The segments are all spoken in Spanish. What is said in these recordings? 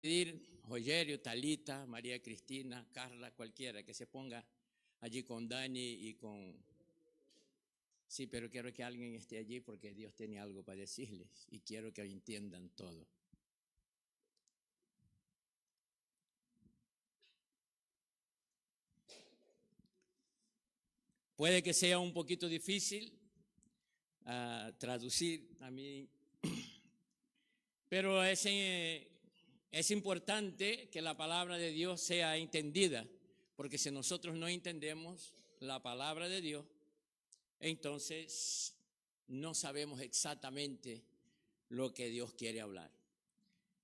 pedir Rogerio, Talita, María Cristina, Carla, cualquiera que se ponga allí con Dani y con... Sí, pero quiero que alguien esté allí porque Dios tiene algo para decirles y quiero que entiendan todo. Puede que sea un poquito difícil traducir a mí, pero es importante que la palabra de Dios sea entendida, porque si nosotros no entendemos la palabra de Dios, entonces no sabemos exactamente lo que Dios quiere hablar.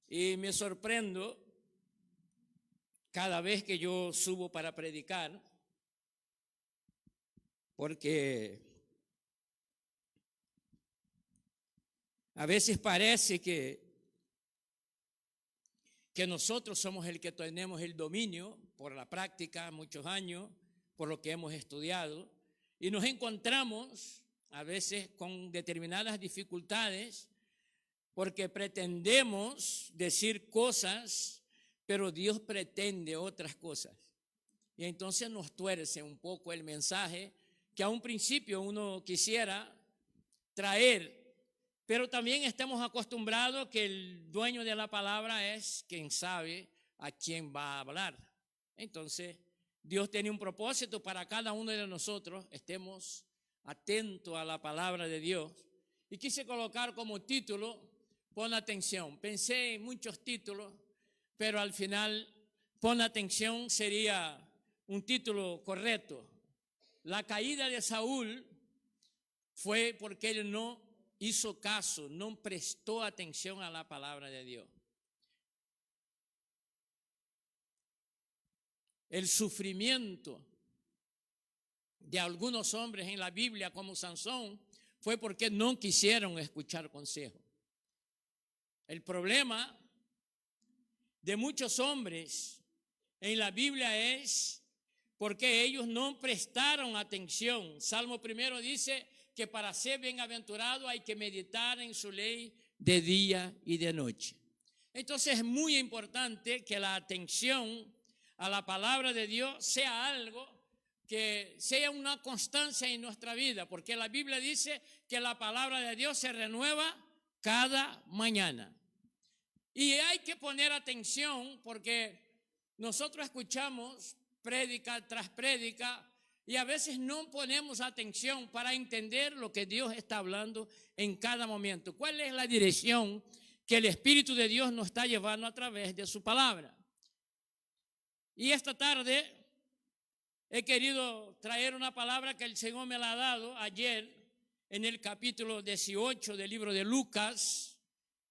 Y me sorprendo cada vez que yo subo para predicar, porque a veces parece que nosotros somos el que tenemos el dominio por la práctica, muchos años, por lo que hemos estudiado, y nos encontramos a veces con determinadas dificultades porque pretendemos decir cosas, pero Dios pretende otras cosas. Y entonces nos tuerce un poco el mensaje que a un principio uno quisiera traer, pero también estamos acostumbrados que el dueño de la palabra es quien sabe a quién va a hablar. Entonces, Dios tiene un propósito para cada uno de nosotros, estemos atentos a la palabra de Dios. Y quise colocar como título, pon atención. Pensé en muchos títulos, pero al final, pon atención sería un título correcto. La caída de Saúl fue porque él no hizo caso, no prestó atención a la palabra de Dios. El sufrimiento de algunos hombres en la Biblia como Sansón fue porque no quisieron escuchar consejo. El problema de muchos hombres en la Biblia es porque ellos no prestaron atención. Salmo 1 dice que para ser bienaventurado hay que meditar en su ley de día y de noche. Entonces es muy importante que la atención a la palabra de Dios sea algo que sea una constancia en nuestra vida, porque la Biblia dice que la palabra de Dios se renueva cada mañana. Y hay que poner atención porque nosotros escuchamos prédica tras prédica y a veces no ponemos atención para entender lo que Dios está hablando en cada momento. ¿Cuál es la dirección que el Espíritu de Dios nos está llevando a través de su palabra? Y esta tarde he querido traer una palabra que el Señor me la ha dado ayer en el capítulo 18 del libro de Lucas.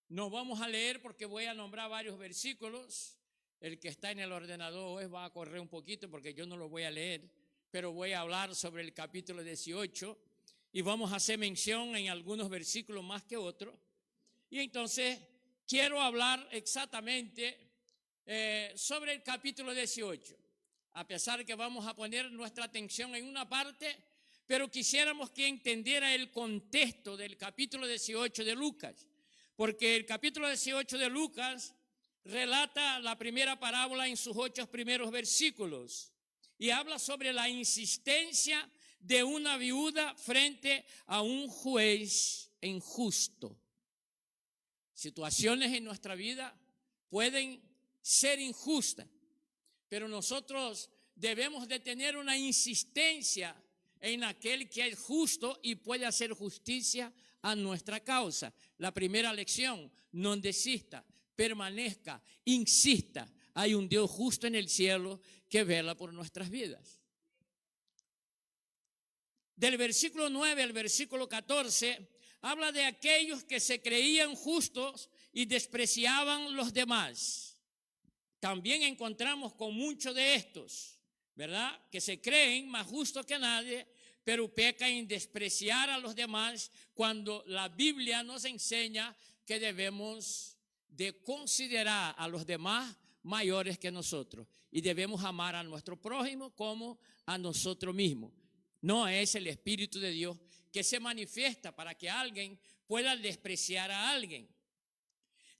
No vamos a leer porque voy a nombrar varios versículos. El que está en el ordenador hoy va a correr un poquito porque yo no lo voy a leer, pero voy a hablar sobre el capítulo 18 y vamos a hacer mención en algunos versículos más que otros. Y entonces quiero hablar exactamente sobre el capítulo 18, a pesar que vamos a poner nuestra atención en una parte, pero quisiéramos que entendiera el contexto del capítulo 18 de Lucas. Porque el capítulo 18 de Lucas relata la primera parábola en sus 8 primeros versículos y habla sobre la insistencia de una viuda frente a un juez injusto. Situaciones en nuestra vida pueden ser injustas, pero nosotros debemos de tener una insistencia en aquel que es justo y puede hacer justicia a nuestra causa. La primera lección: no desista, permanezca, insista. Hay un Dios justo en el cielo que vela por nuestras vidas. Del versículo 9 al versículo 14 habla de aquellos que se creían justos y despreciaban los demás. También encontramos con muchos de estos, ¿verdad?, que se creen más justos que nadie, pero pecan en despreciar a los demás, cuando la Biblia nos enseña que debemos de considerar a los demás mayores que nosotros y debemos amar a nuestro prójimo como a nosotros mismos. No es el Espíritu de Dios que se manifiesta para que alguien pueda despreciar a alguien.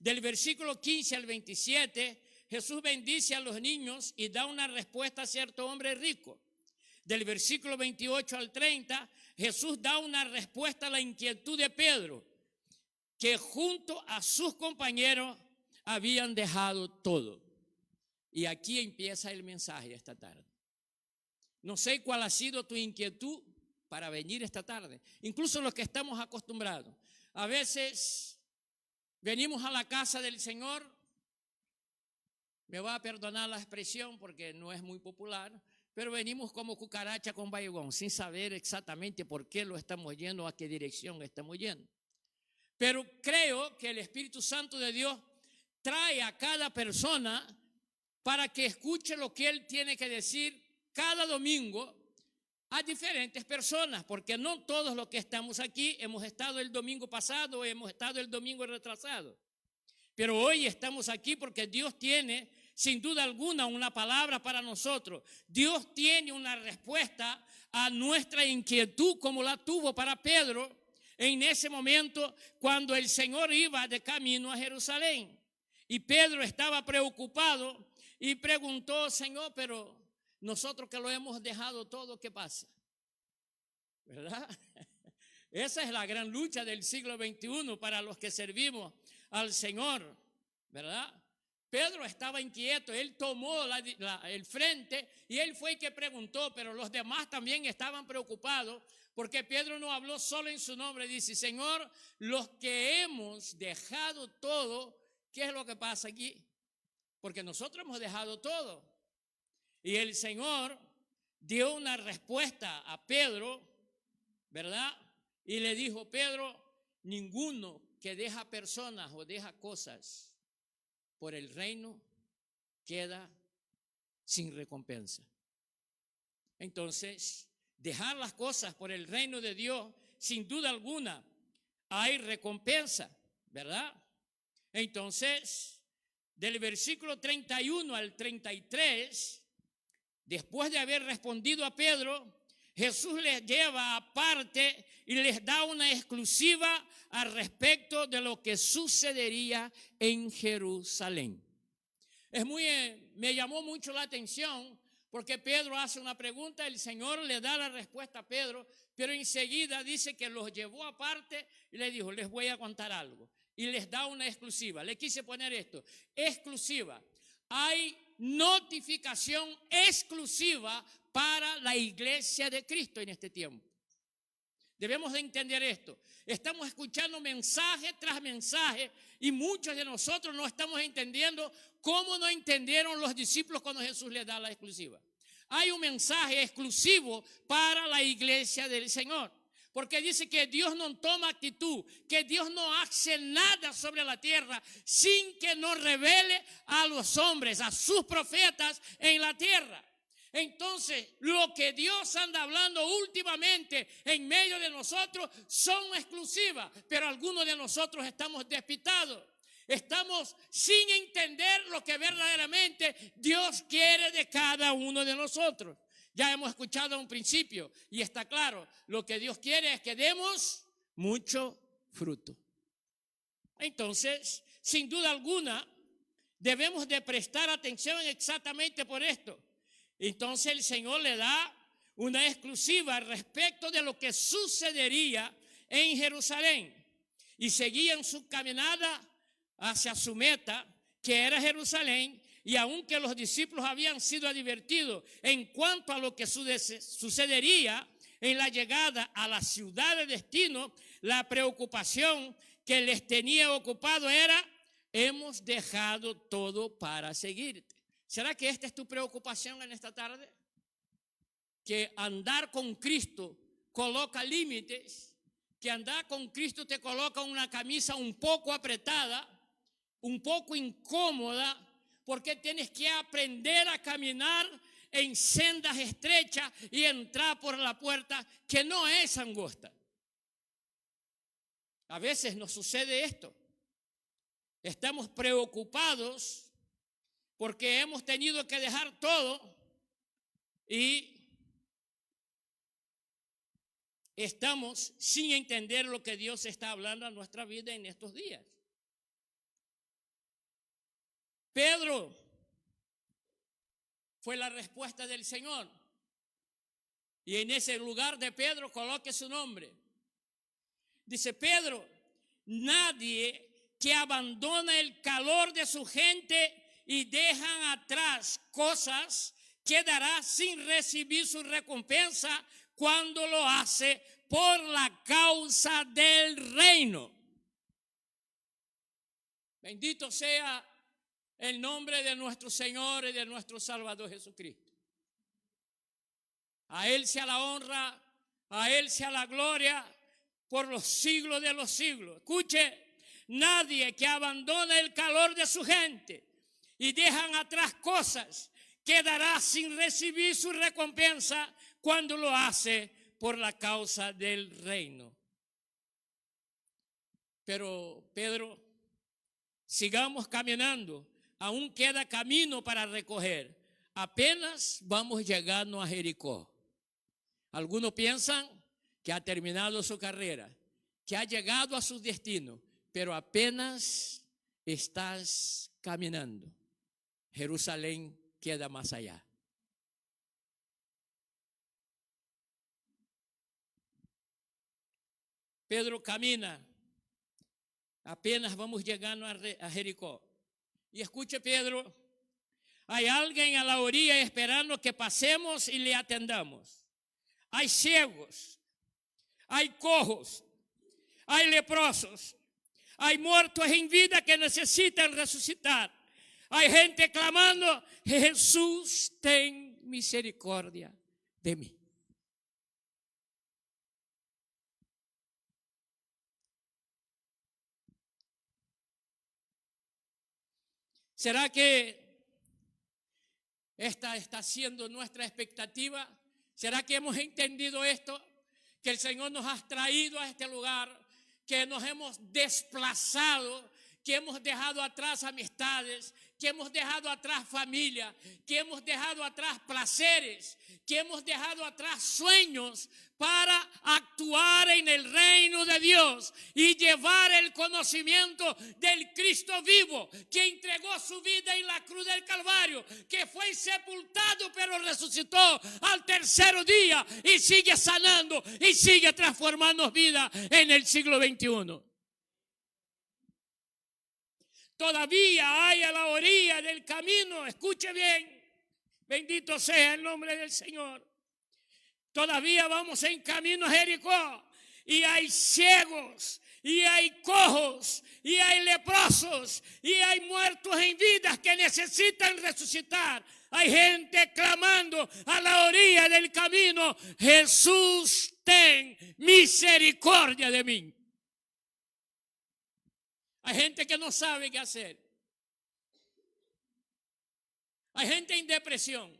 Del versículo 15 al 27, Jesús bendice a los niños y da una respuesta a cierto hombre rico. Del versículo 28 al 30, Jesús da una respuesta a la inquietud de Pedro, que junto a sus compañeros habían dejado todo. Y aquí empieza el mensaje de esta tarde. No sé cuál ha sido tu inquietud para venir esta tarde. Incluso los que estamos acostumbrados. A veces venimos a la casa del Señor, me va a perdonar la expresión porque no es muy popular, pero venimos como cucaracha con bayegón, sin saber exactamente por qué lo estamos yendo, a qué dirección estamos yendo. Pero creo que el Espíritu Santo de Dios trae a cada persona para que escuche lo que Él tiene que decir cada domingo a diferentes personas, porque no todos los que estamos aquí hemos estado el domingo pasado, hemos estado el domingo retrasado. Pero hoy estamos aquí porque Dios tiene, sin duda alguna, una palabra para nosotros. Dios tiene una respuesta a nuestra inquietud, como la tuvo para Pedro en ese momento cuando el Señor iba de camino a Jerusalén. Y Pedro estaba preocupado y preguntó: Señor, pero nosotros que lo hemos dejado todo, ¿qué pasa? ¿Verdad? Esa es la gran lucha del siglo XXI para los que servimos al Señor, ¿verdad? Pedro estaba inquieto, él tomó el frente y él fue el que preguntó, pero los demás también estaban preocupados porque Pedro no habló solo en su nombre. Dice: Señor, los que hemos dejado todo, ¿qué es lo que pasa aquí? Porque nosotros hemos dejado todo. Y el Señor dio una respuesta a Pedro, ¿verdad? Y le dijo: Pedro, ninguno que deja personas o deja cosas por el reino queda sin recompensa. Entonces, dejar las cosas por el reino de Dios, sin duda alguna, hay recompensa, ¿verdad? Entonces, del versículo 31 al 33, después de haber respondido a Pedro, Jesús les lleva aparte y les da una exclusiva al respecto de lo que sucedería en Jerusalén. Me llamó mucho la atención porque Pedro hace una pregunta, el Señor le da la respuesta a Pedro, pero enseguida dice que los llevó aparte y le dijo: les voy a contar algo. Y les da una exclusiva. Le quise poner esto: exclusiva. Hay notificación exclusiva para la iglesia de Cristo en este tiempo. Debemos de entender esto. Estamos escuchando mensaje tras mensaje y muchos de nosotros no estamos entendiendo cómo no entendieron los discípulos cuando Jesús les da la exclusiva. Hay un mensaje exclusivo para la iglesia del Señor. Porque dice que Dios no toma actitud, que Dios no hace nada sobre la tierra sin que nos revele a los hombres, a sus profetas en la tierra. Entonces, lo que Dios anda hablando últimamente en medio de nosotros son exclusivas, pero algunos de nosotros estamos despistados. Estamos sin entender lo que verdaderamente Dios quiere de cada uno de nosotros. Ya hemos escuchado un principio y está claro, lo que Dios quiere es que demos mucho fruto. Entonces, sin duda alguna, debemos de prestar atención exactamente por esto. Entonces el Señor le da una exclusiva respecto de lo que sucedería en Jerusalén. Y seguían su caminada hacia su meta, que era Jerusalén. Y aunque los discípulos habían sido advertidos en cuanto a lo que sucedería en la llegada a la ciudad de destino, la preocupación que les tenía ocupado era: hemos dejado todo para seguirte. ¿Será que esta es tu preocupación en esta tarde? Que andar con Cristo coloca límites, que andar con Cristo te coloca una camisa un poco apretada, un poco incómoda, porque tienes que aprender a caminar en sendas estrechas y entrar por la puerta que no es angosta. A veces nos sucede esto. Estamos preocupados porque hemos tenido que dejar todo y estamos sin entender lo que Dios está hablando a nuestra vida en estos días. Pedro fue la respuesta del Señor. Y en ese lugar de Pedro coloque su nombre. Dice Pedro, nadie que abandona el calor de su gente y dejan atrás cosas quedará sin recibir su recompensa cuando lo hace por la causa del reino. Bendito sea el nombre de nuestro Señor y de nuestro Salvador Jesucristo. A Él sea la honra, a Él sea la gloria por los siglos de los siglos. Escuche, nadie que abandona el calor de su gente y dejan atrás cosas quedará sin recibir su recompensa cuando lo hace por la causa del reino. Pero Pedro, sigamos caminando, aún queda camino para recoger. Apenas vamos llegando a Jericó. Algunos piensan que ha terminado su carrera, que ha llegado a su destino, pero apenas estás caminando. Jerusalén queda más allá. Pedro camina, apenas vamos llegando a Jericó. Y escuche, Pedro, hay alguien a la orilla esperando que pasemos y le atendamos. Hay ciegos, hay cojos, hay leprosos, hay muertos en vida que necesitan resucitar. Hay gente clamando, Jesús, ten misericordia de mí. ¿Será que esta está siendo nuestra expectativa? ¿Será que hemos entendido esto? Que el Señor nos ha traído a este lugar, que nos hemos desplazado, que hemos dejado atrás amistades, que hemos dejado atrás familia, que hemos dejado atrás placeres, que hemos dejado atrás sueños para actuar en el reino de Dios y llevar el conocimiento del Cristo vivo, que entregó su vida en la cruz del Calvario, que fue sepultado pero resucitó al tercer día y sigue sanando y sigue transformando vida en el siglo XXI. Todavía hay a la orilla del camino, escuche bien, bendito sea el nombre del Señor. Todavía vamos en camino a Jericó y hay ciegos, y hay cojos, y hay leprosos, y hay muertos en vidas que necesitan resucitar. Hay gente clamando a la orilla del camino, Jesús, ten misericordia de mí. Hay gente que no sabe qué hacer. Hay gente en depresión.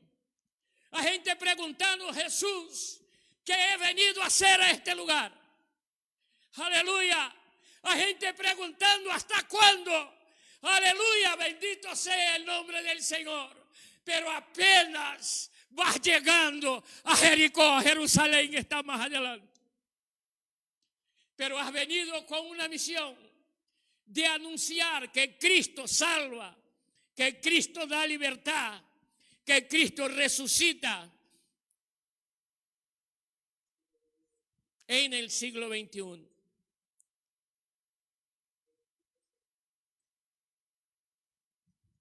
Hay gente preguntando, Jesús, ¿qué he venido a hacer a este lugar? Aleluya. Hay gente preguntando, ¿hasta cuándo? Aleluya, bendito sea el nombre del Señor. Pero apenas vas llegando a Jericó, Jerusalén está más adelante. Pero has venido con una misión de anunciar que Cristo salva, que Cristo da libertad, que Cristo resucita en el siglo XXI.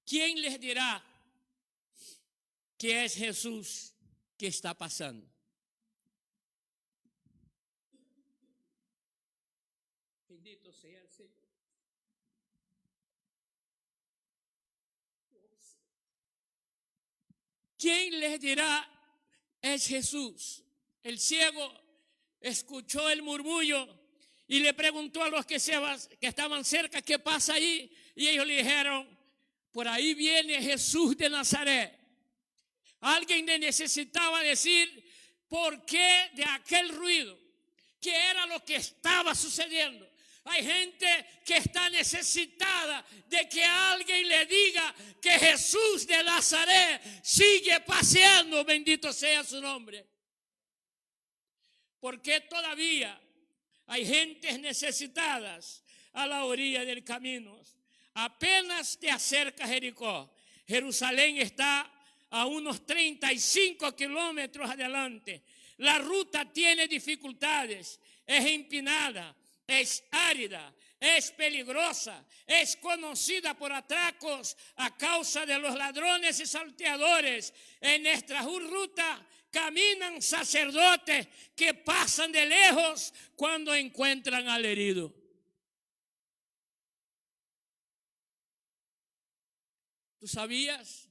¿Quién les dirá que es Jesús que está pasando? Bendito sea el Señor. ¿Quién les dirá es Jesús? El ciego escuchó el murmullo y le preguntó a los que estaban cerca qué pasa ahí, y ellos le dijeron, por ahí viene Jesús de Nazaret. Alguien le necesitaba decir por qué de aquel ruido, qué era lo que estaba sucediendo. Hay gente que está necesitada de que alguien le diga que Jesús de Nazaret sigue paseando, bendito sea su nombre. Porque todavía hay gentes necesitadas a la orilla del camino. Apenas te acercas a Jericó. Jerusalén está a unos 35 kilómetros adelante. La ruta tiene dificultades, es empinada, es árida, es peligrosa, es conocida por atracos a causa de los ladrones y salteadores. En esta ruta caminan sacerdotes que pasan de lejos cuando encuentran al herido. ¿Tú sabías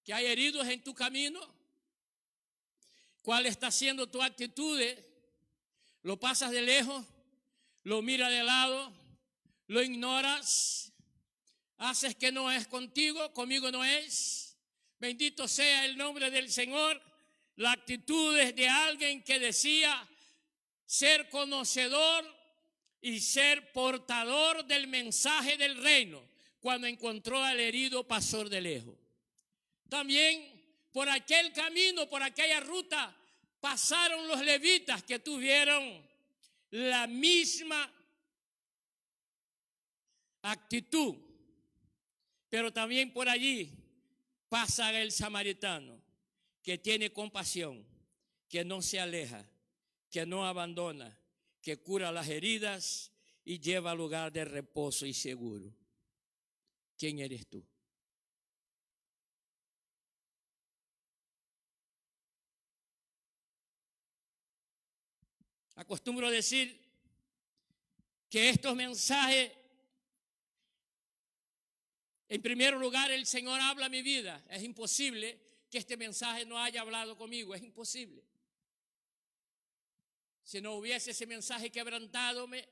que hay heridos en tu camino? ¿Cuál está siendo tu actitud? ¿Lo pasas de lejos? ¿Lo miras de lado? ¿Lo ignoras? ¿Haces que no es contigo? ¿Conmigo no es? Bendito sea el nombre del Señor. La actitud es de alguien que decía ser conocedor y ser portador del mensaje del reino. Cuando encontró al herido, pasó de lejos. También por aquel camino, por aquella ruta, pasaron los levitas que tuvieron la misma actitud. Pero también por allí pasa el samaritano, que tiene compasión, que no se aleja, que no abandona, que cura las heridas y lleva al lugar de reposo y seguro. ¿Quién eres tú? Acostumbro decir que estos mensajes, en primer lugar, el Señor habla a mi vida. Es imposible que este mensaje no haya hablado conmigo, es imposible. Si no hubiese ese mensaje quebrantadome,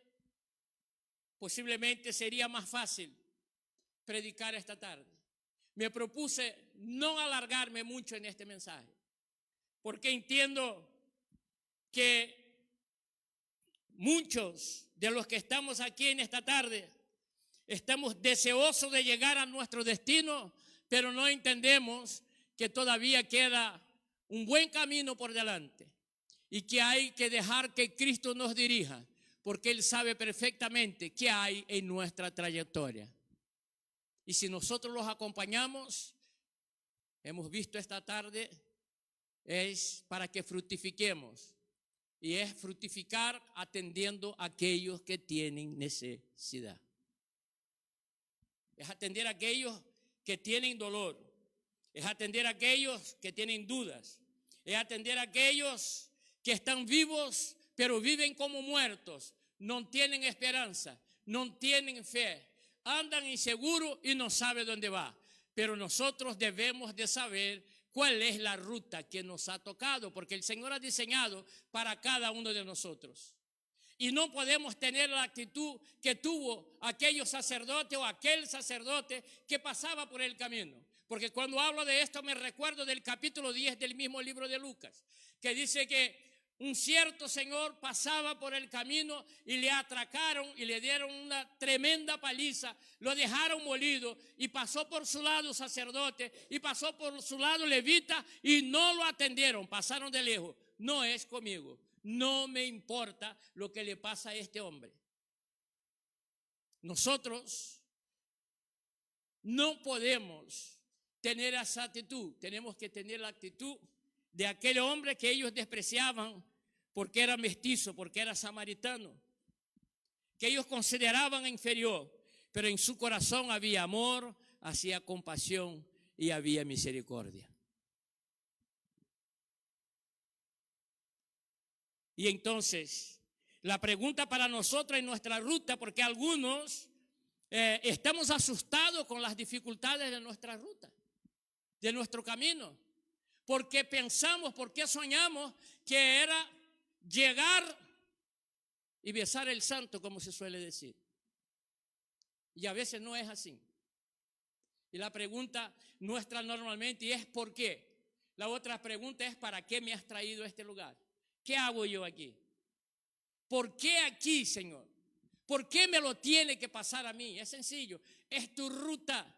posiblemente sería más fácil predicar esta tarde. Me propuse no alargarme mucho en este mensaje, porque entiendo que muchos de los que estamos aquí en esta tarde estamos deseosos de llegar a nuestro destino, pero no entendemos que todavía queda un buen camino por delante y que hay que dejar que Cristo nos dirija, porque Él sabe perfectamente qué hay en nuestra trayectoria. Y si nosotros los acompañamos, hemos visto esta tarde, es para que fructifiquemos. Y es fructificar atendiendo a aquellos que tienen necesidad. Es atender a aquellos que tienen dolor. Es atender a aquellos que tienen dudas. Es atender a aquellos que están vivos, pero viven como muertos. No tienen esperanza, no tienen fe. Andan inseguros y no saben dónde va. Pero nosotros debemos de saber cuál es la ruta que nos ha tocado, porque el Señor ha diseñado para cada uno de nosotros. Y no podemos tener la actitud que tuvo aquellos sacerdotes o aquel sacerdote que pasaba por el camino. Porque cuando hablo de esto me recuerdo del capítulo 10 del mismo libro de Lucas, que dice que un cierto señor pasaba por el camino y le atracaron y le dieron una tremenda paliza, lo dejaron molido y pasó por su lado sacerdote y pasó por su lado levita y no lo atendieron, pasaron de lejos. No es conmigo, no me importa lo que le pasa a este hombre. Nosotros no podemos tener esa actitud, tenemos que tener la actitud de aquel hombre que ellos despreciaban porque era mestizo, porque era samaritano, que ellos consideraban inferior, pero en su corazón había amor, había compasión y había misericordia. Y entonces, la pregunta para nosotros en nuestra ruta, porque algunos estamos asustados con las dificultades de nuestra ruta, de nuestro camino. Porque pensamos, porque soñamos que era llegar y besar el santo, como se suele decir. Y a veces no es así. Y la pregunta nuestra normalmente es ¿por qué? La otra pregunta es ¿para qué me has traído a este lugar? ¿Qué hago yo aquí? ¿Por qué aquí, Señor? ¿Por qué me lo tiene que pasar a mí? Es sencillo, es tu ruta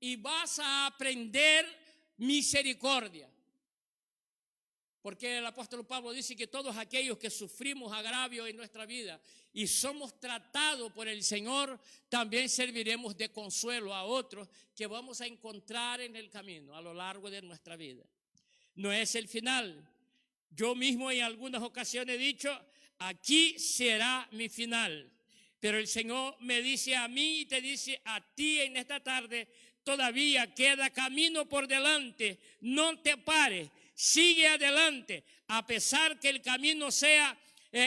y vas a aprender misericordia. Porque el apóstol Pablo dice que todos aquellos que sufrimos agravio en nuestra vida y somos tratados por el Señor, también serviremos de consuelo a otros que vamos a encontrar en el camino a lo largo de nuestra vida. No es el final. Yo mismo en algunas ocasiones he dicho, aquí será mi final. Pero el Señor me dice a mí y te dice a ti en esta tarde, todavía queda camino por delante, no te pares, sigue adelante, a pesar que el camino sea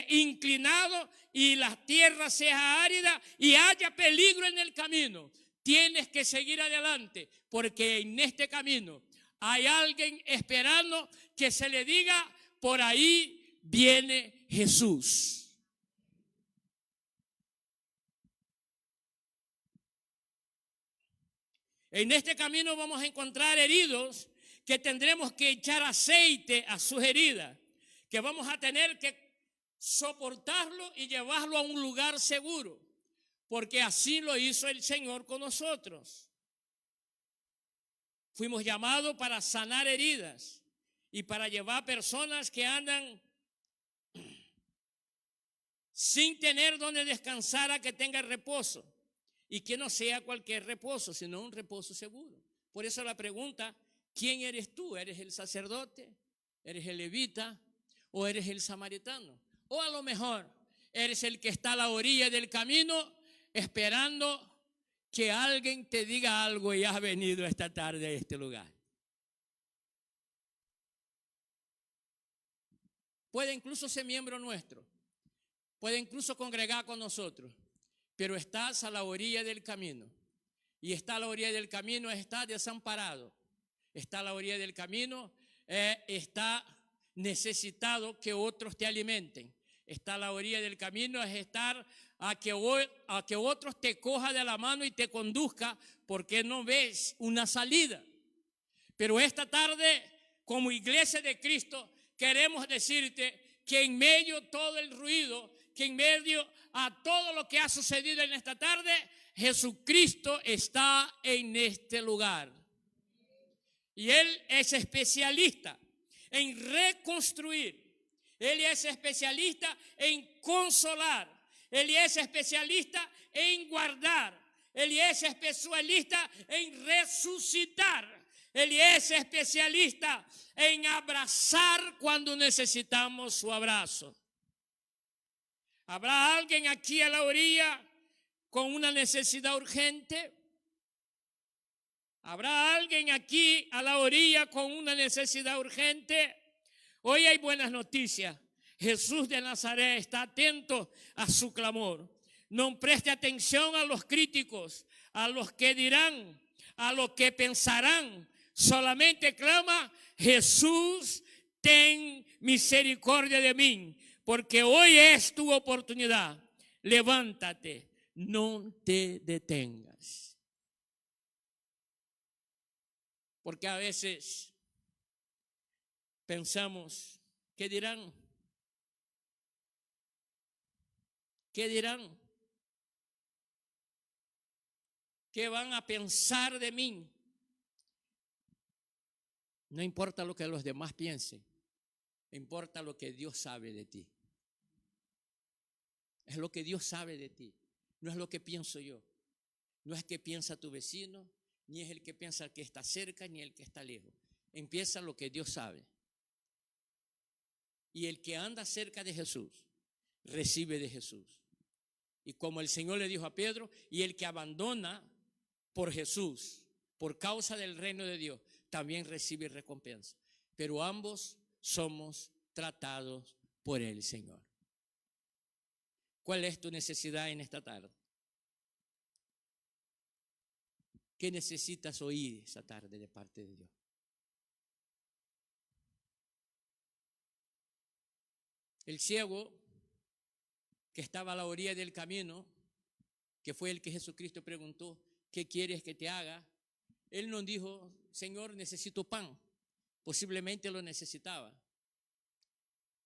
inclinado y la tierra sea árida y haya peligro en el camino. Tienes que seguir adelante, porque en este camino hay alguien esperando que se le diga, por ahí viene Jesús. En este camino vamos a encontrar heridos que tendremos que echar aceite a sus heridas, que vamos a tener que soportarlo y llevarlo a un lugar seguro, porque así lo hizo el Señor con nosotros. Fuimos llamados para sanar heridas y para llevar personas que andan sin tener donde descansar a que tengan reposo. Y que no sea cualquier reposo, sino un reposo seguro. Por eso la pregunta, ¿quién eres tú? ¿Eres el sacerdote? ¿Eres el levita? ¿O eres el samaritano? O a lo mejor eres el que está a la orilla del camino esperando que alguien te diga algo y has venido esta tarde a este lugar. Puede incluso ser miembro nuestro. Puede incluso congregar con nosotros. Pero estás a la orilla del camino. Y está a la orilla del camino, está desamparado. Está a la orilla del camino, está necesitado que otros te alimenten. Está a la orilla del camino, es estar a que otros te coja de la mano y te conduzca, porque no ves una salida. Pero esta tarde, como iglesia de Cristo, queremos decirte que en medio de todo el ruido, que en medio a todo lo que ha sucedido en esta tarde, Jesucristo está en este lugar. Y Él es especialista en reconstruir. Él es especialista en consolar. Él es especialista en guardar. Él es especialista en resucitar. Él es especialista en abrazar cuando necesitamos su abrazo. ¿Habrá alguien aquí a la orilla con una necesidad urgente? ¿Habrá alguien aquí a la orilla con una necesidad urgente? Hoy hay buenas noticias. Jesús de Nazaret está atento a su clamor. No preste atención a los críticos, a los que dirán, a los que pensarán. Solamente clama, Jesús, ten misericordia de mí, porque hoy es tu oportunidad. Levántate, no te detengas. Porque a veces pensamos, ¿qué dirán? ¿Qué dirán? ¿Qué van a pensar de mí? No importa lo que los demás piensen, importa lo que Dios sabe de ti. Es lo que Dios sabe de ti, no es lo que pienso yo. No es que piensa tu vecino, ni es el que piensa que está cerca, ni el que está lejos. Empieza lo que Dios sabe. Y el que anda cerca de Jesús, recibe de Jesús. Y como el Señor le dijo a Pedro, y el que abandona por Jesús, por causa del reino de Dios, también recibe recompensa. Pero ambos somos tratados por el Señor. ¿Cuál es tu necesidad en esta tarde? ¿Qué necesitas oír esta tarde de parte de Dios? El ciego que estaba a la orilla del camino, que fue el que Jesucristo preguntó, ¿qué quieres que te haga? Él no dijo, Señor, necesito pan. Posiblemente lo necesitaba,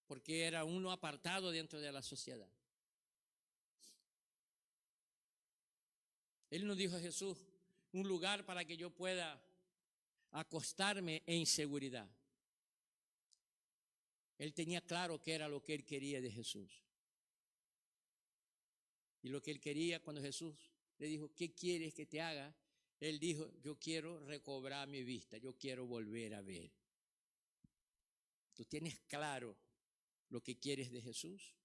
porque era uno apartado dentro de la sociedad. Él no dijo a Jesús, un lugar para que yo pueda acostarme en seguridad. Él tenía claro qué era lo que él quería de Jesús. Y lo que él quería cuando Jesús le dijo, ¿qué quieres que te haga? Él dijo, yo quiero recobrar mi vista, yo quiero volver a ver. ¿Tú tienes claro lo que quieres de Jesús?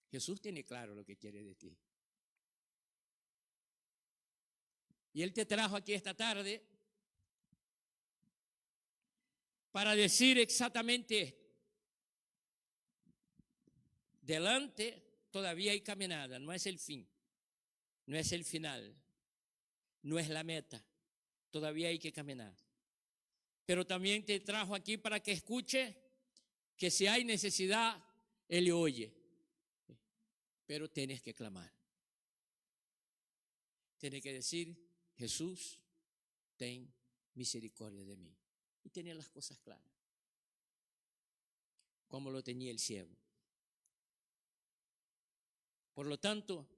Jesús tiene claro lo que quiere de ti. Y Él te trajo aquí esta tarde para decir exactamente esto. Delante todavía hay caminada, no es el fin, no es el final, no es la meta, todavía hay que caminar. Pero también te trajo aquí para que escuche que si hay necesidad, Él le oye, pero tienes que clamar. Tienes que decir, Jesús, ten misericordia de mí. Y tener las cosas claras, como lo tenía el ciego. Por lo tanto,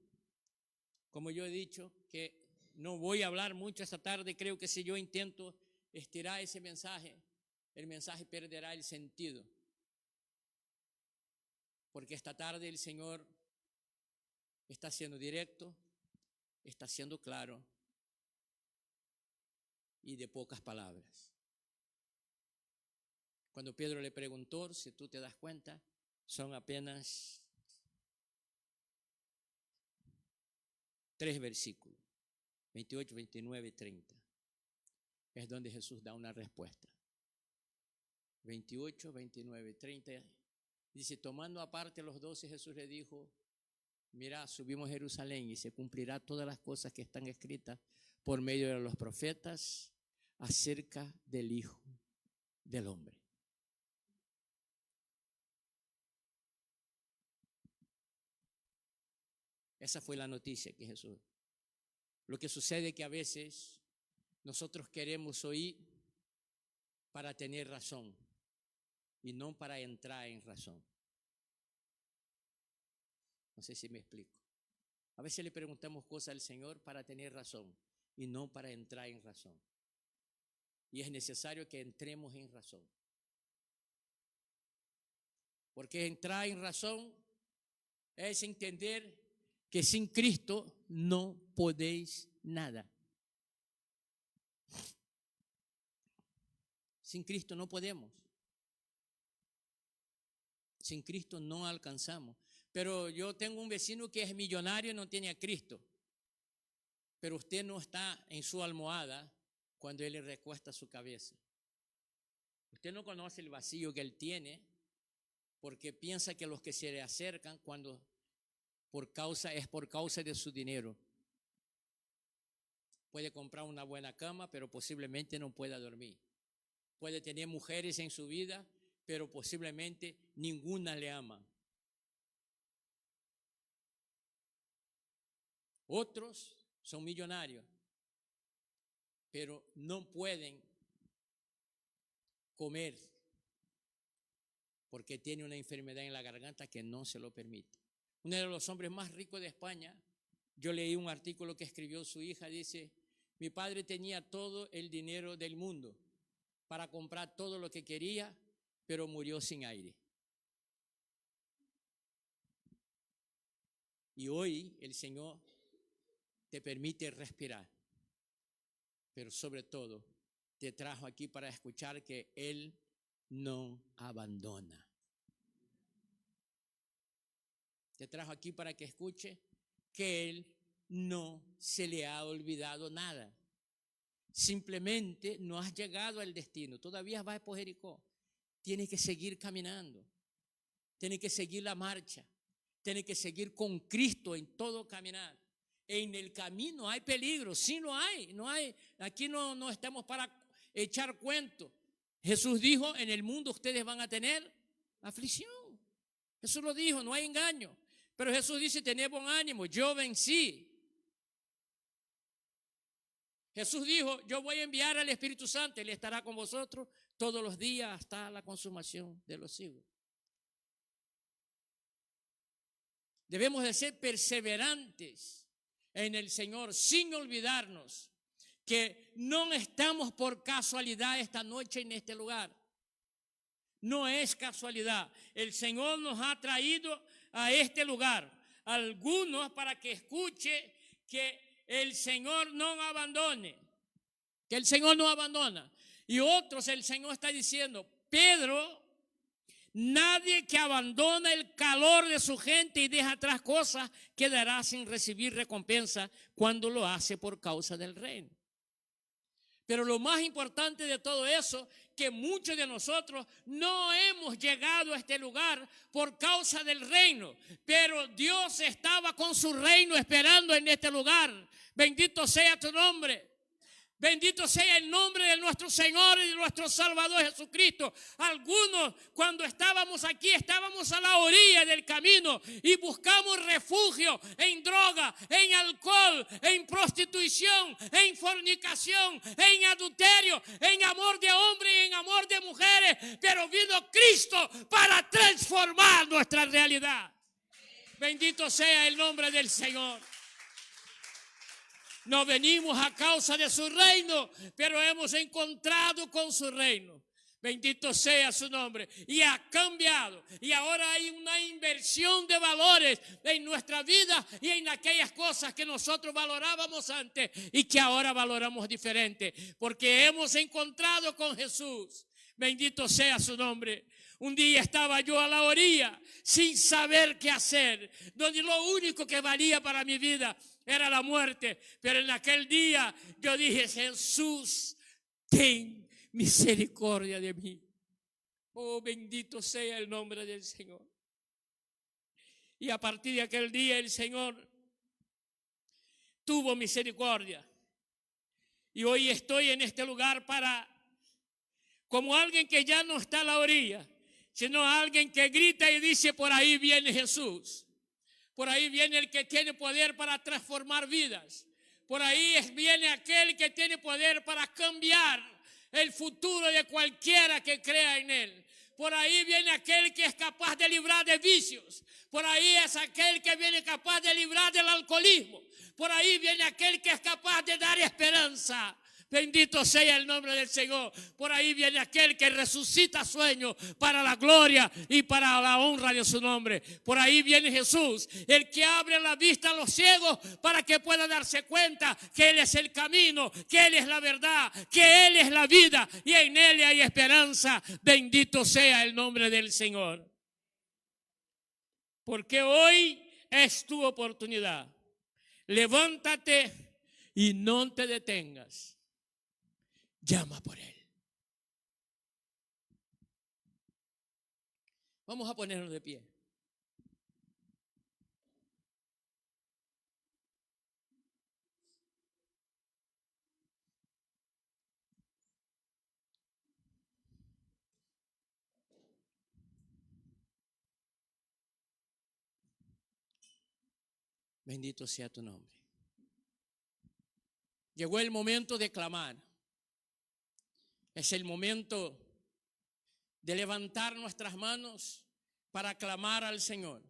como yo he dicho, que no voy a hablar mucho esta tarde, creo que si yo intento estirar ese mensaje, el mensaje perderá el sentido. Porque esta tarde el Señor está siendo directo, está siendo claro y de pocas palabras. Cuando Pedro le preguntó, si tú te das cuenta, son apenas 3 versículos, 28, 29, 30. Es donde Jesús da una respuesta. 28, 29, 30. Dice, tomando aparte los 12, Jesús le dijo, mira, subimos a Jerusalén y se cumplirá todas las cosas que están escritas por medio de los profetas acerca del Hijo del Hombre. Esa fue la noticia que Jesús. Lo que sucede es que a veces nosotros queremos oír para tener razón y no para entrar en razón. No sé si me explico. A veces le preguntamos cosas al Señor para tener razón y no para entrar en razón. Y es necesario que entremos en razón. Porque entrar en razón es entender que sin Cristo no podéis nada. Sin Cristo no podemos. Sin Cristo no alcanzamos. Pero yo tengo un vecino que es millonario y no tiene a Cristo. Pero usted no está en su almohada cuando él le recuesta su cabeza. Usted no conoce el vacío que él tiene porque piensa que los que se le acercan cuando por causa de su dinero. Puede comprar una buena cama, pero posiblemente no pueda dormir. Puede tener mujeres en su vida, pero posiblemente ninguna le ama. Otros son millonarios, pero no pueden comer porque tiene una enfermedad en la garganta que no se lo permite. Uno de los hombres más ricos de España, yo leí un artículo que escribió su hija, dice, mi padre tenía todo el dinero del mundo para comprar todo lo que quería, pero murió sin aire. Y hoy el Señor te permite respirar, pero sobre todo te trajo aquí para escuchar que Él no abandona. Te trajo aquí para que escuche que Él no se le ha olvidado nada. Simplemente no has llegado al destino, todavía vas por Jericó. Tienes que seguir caminando, tienes que seguir la marcha, tienes que seguir con Cristo en todo caminar. En el camino hay peligro, sí no hay. Aquí no estamos para echar cuentos. Jesús dijo, en el mundo ustedes van a tener aflicción. Jesús lo dijo, no hay engaño. Pero Jesús dice, tened buen ánimo, yo vencí. Jesús dijo, yo voy a enviar al Espíritu Santo, Él estará con vosotros todos los días hasta la consumación de los siglos. Debemos de ser perseverantes en el Señor sin olvidarnos que no estamos por casualidad esta noche en este lugar. No es casualidad. El Señor nos ha traído a este lugar. Algunos para que escuche que el Señor no abandone. Que el Señor no abandona. Y otros el Señor está diciendo, Pedro, nadie que abandona el calor de su gente y deja atrás cosas quedará sin recibir recompensa cuando lo hace por causa del reino. Pero lo más importante de todo eso, que muchos de nosotros no hemos llegado a este lugar por causa del reino, pero Dios estaba con su reino esperando en este lugar. Bendito sea tu nombre. Bendito sea el nombre de nuestro Señor y de nuestro Salvador Jesucristo. Algunos cuando estábamos aquí, estábamos a la orilla del camino y buscamos refugio en droga, en alcohol, en prostitución, en fornicación, en adulterio, en amor de hombres y en amor de mujeres. Pero vino Cristo para transformar nuestra realidad. Bendito sea el nombre del Señor. No venimos a causa de su reino, pero hemos encontrado con su reino. Bendito sea su nombre. Y ha cambiado. Y ahora hay una inversión de valores en nuestra vida y en aquellas cosas que nosotros valorábamos antes y que ahora valoramos diferente. Porque hemos encontrado con Jesús. Bendito sea su nombre. Un día estaba yo a la orilla sin saber qué hacer, donde lo único que valía para mi vida era la muerte. Pero en aquel día yo dije, Jesús, ten misericordia de mí. Oh, bendito sea el nombre del Señor. Y a partir de aquel día el Señor tuvo misericordia. Y hoy estoy en este lugar como alguien que ya no está a la orilla, sino alguien que grita y dice, por ahí viene Jesús. Por ahí viene el que tiene poder para transformar vidas. Por ahí viene aquel que tiene poder para cambiar el futuro de cualquiera que crea en él. Por ahí viene aquel que es capaz de librar de vicios. Por ahí es aquel que viene capaz de librar del alcoholismo. Por ahí viene aquel que es capaz de dar esperanza. Bendito sea el nombre del Señor. Por ahí viene aquel que resucita sueños para la gloria y para la honra de su nombre. Por ahí viene Jesús, el que abre la vista a los ciegos para que puedan darse cuenta que Él es el camino, que Él es la verdad, que Él es la vida y en Él hay esperanza. Bendito sea el nombre del Señor. Porque hoy es tu oportunidad. Levántate y no te detengas. Llama por Él. Vamos a ponernos de pie. Bendito sea tu nombre. Llegó el momento de clamar. Es el momento de levantar nuestras manos para clamar al Señor.